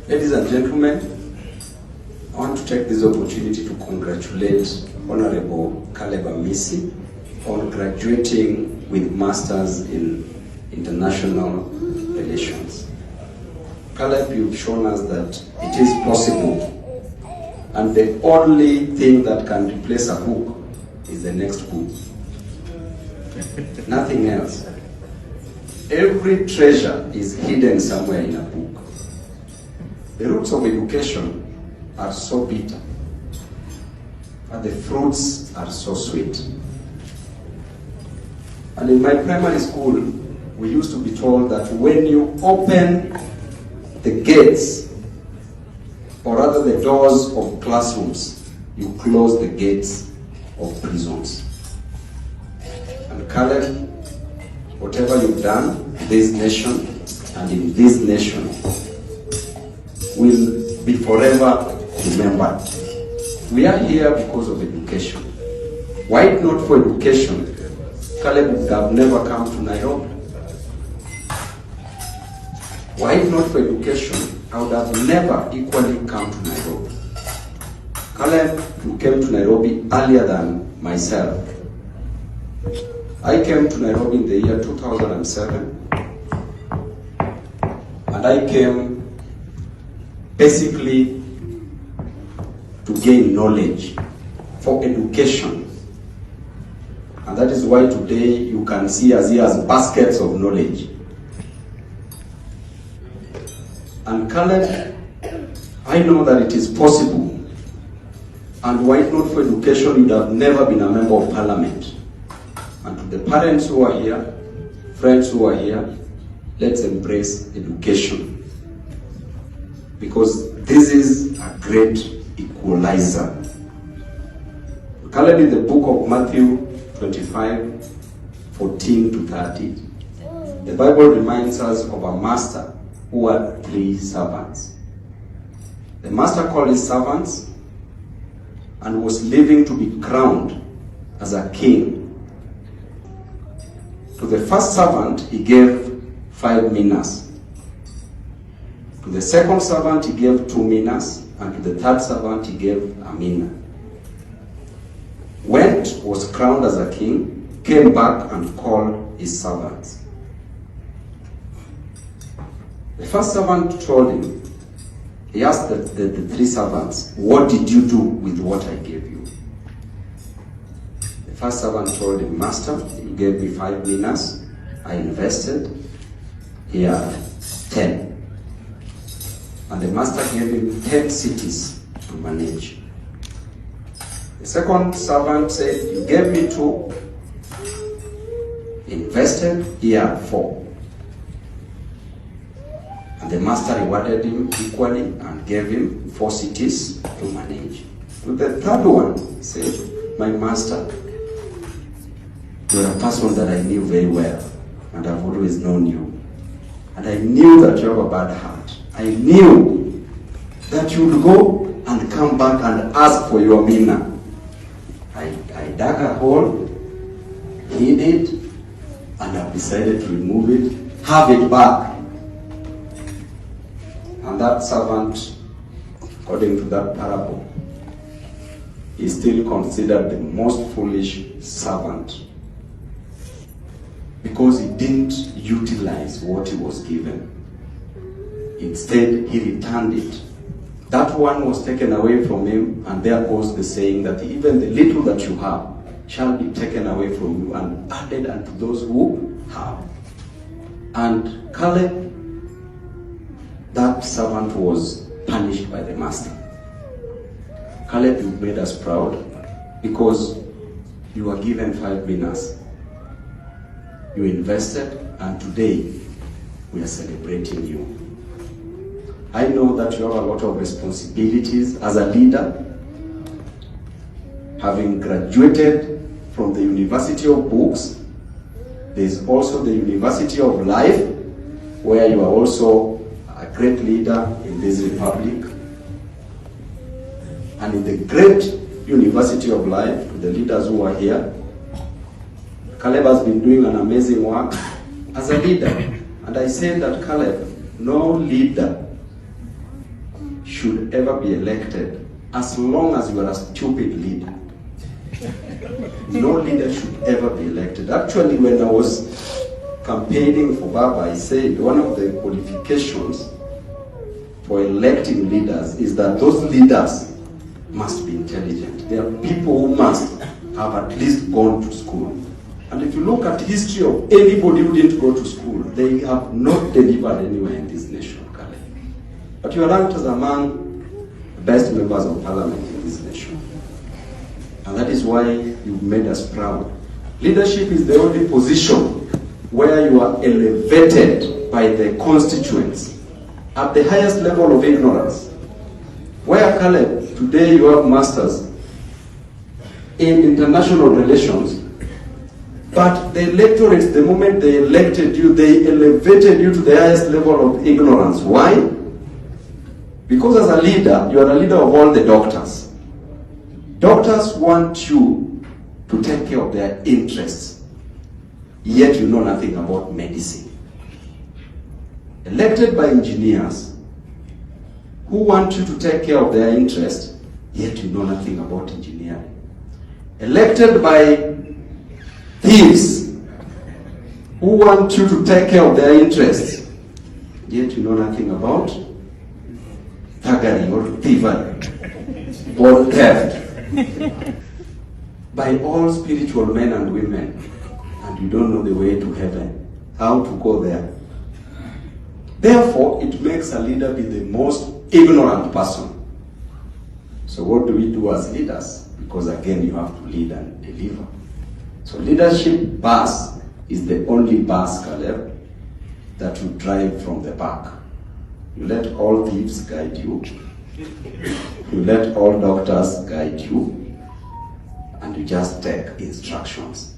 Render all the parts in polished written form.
Ladies and gentlemen, I want to take this opportunity to congratulate Honorable Caleb Amisi on graduating with Masters in International Relations. Caleb, you've shown us that it is possible, and the only thing that can replace a book is the next book. Nothing else. Every treasure is hidden somewhere in a book. The roots of education are so bitter, but the fruits are so sweet. And in my primary school, we used to be told that when you open the gates, or rather the doors of classrooms, you close the gates of prisons. And Caleb, whatever you've done in this nation and in this nation will be forever remembered. We are here because of education. Were it not for education, Caleb would have never come to Nairobi. Were it not for education, I would have never equally come to Nairobi. Caleb, you came to Nairobi earlier than myself. I came to Nairobi in the year 2007, and I came basically to gain knowledge for education. And that is why today you can see us here as baskets of knowledge. And Caleb, I know that it is possible. And were it not for education, you'd have never been a member of parliament. And to the parents who are here, friends who are here, let's embrace education. Because this is a great equalizer. Caleb, in the book of Matthew 25, 14 to 30, the Bible reminds us of a master who had 3 servants. The master called his servants and was living to be crowned as a king. To the first servant, he gave 5 minas. To the second servant, he gave 2 minas. And to the third servant, he gave a mina. Went, was crowned as a king, came back and called his servants. The first servant told him, he asked the 3 servants, what did you do with what I gave you? The first servant told him, Master, you gave me 5 minas, I invested, here are 10. And the master gave him 10 cities to manage. The second servant said, you gave me 2, invested, here are 4. And the master rewarded him equally and gave him 4 cities to manage. To the third one, he said, my master, you're a person that I knew very well, and I've always known you. And I knew that you have a bad heart. I knew that you would go and come back and ask for your mina. I dug a hole, hid it, and I've decided to remove it, have it back. And that servant, according to that parable, is still considered the most foolish servant because he didn't utilize what he was given. Instead, he returned it. That one was taken away from him, and there goes the saying that even the little that you have shall be taken away from you and added unto those who have. And Caleb, that servant, was punished by the master. Caleb, you made us proud because you were given 5 minas. You invested, and today we are celebrating you. I know that you have a lot of responsibilities as a leader. Having graduated from the University of Books, there is also the University of Life, where you are also a great leader in this republic. And in the great University of Life, to the leaders who are here, Caleb has been doing an amazing work as a leader. And I say that Caleb, no leader should ever be elected as long as you are a stupid leader. No leader should ever be elected. Actually, when I was campaigning for Baba, I said one of the qualifications for electing leaders is that those leaders must be intelligent. They are people who must have at least gone to school. And if you look at the history of anybody who didn't go to school, they have not delivered anywhere in this nation, Caleb. But you are ranked as among the best members of parliament in this nation. And that is why you've made us proud. Leadership is the only position where you are elevated by the constituents at the highest level of ignorance. Where, Caleb, today you have masters in international relations, but the electorates, the moment they elected you, they elevated you to the highest level of ignorance. Why? Because as a leader, you are a leader of all the doctors. Doctors want you to take care of their interests, yet you know nothing about medicine. Elected by engineers who want you to take care of their interests, yet you know nothing about engineering. Elected by thieves who want you to take care of their interests, yet you know nothing about thuggery or thievery or theft. By all spiritual men and women, and you don't know the way to heaven, how to go there. Therefore, it makes a leader be the most ignorant person. So what do we do as leaders? Because again, you have to lead and deliver. So leadership bus is the only bus, Caleb, that you drive from the back. You let all thieves guide you. You let all doctors guide you. And you just take instructions.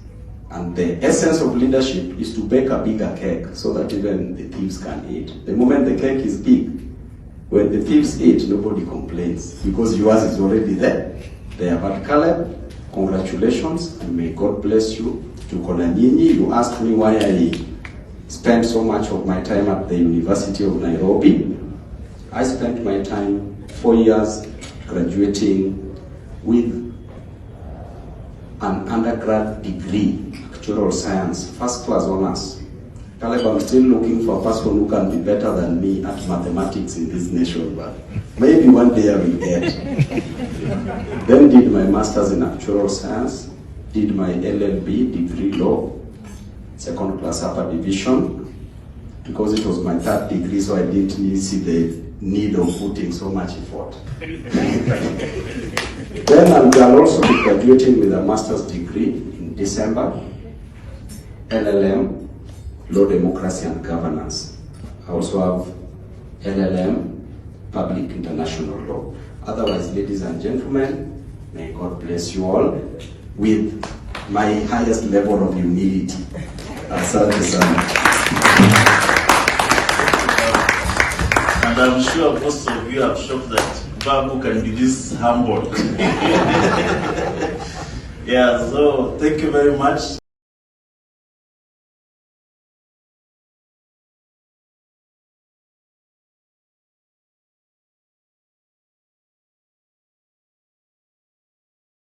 And the essence of leadership is to bake a bigger cake so that even the thieves can eat. The moment the cake is big, when the thieves eat, nobody complains because yours is already there. But Caleb, congratulations and may God bless you. Tukonanyinyi, you asked me why I spent so much of my time at the University of Nairobi. I spent my time 4 years graduating with an undergrad degree, actuarial science, first class honors. Caleb, I'm still looking for a person who can be better than me at mathematics in this nation, but maybe one day I will get. Then did my master's in actuarial science, did my LLB, degree law, second class upper division, because it was my third degree, so I didn't really see the need of putting so much effort. Then I'll also be graduating with a master's degree in December, LLM, Law, Democracy and Governance. I also have LLM, Public International Law. Otherwise, ladies and gentlemen, may God bless you all with my highest level of humility. Asante sana. And I'm sure most of you are shocked that Babu can be this humble. Yeah, so thank you very much.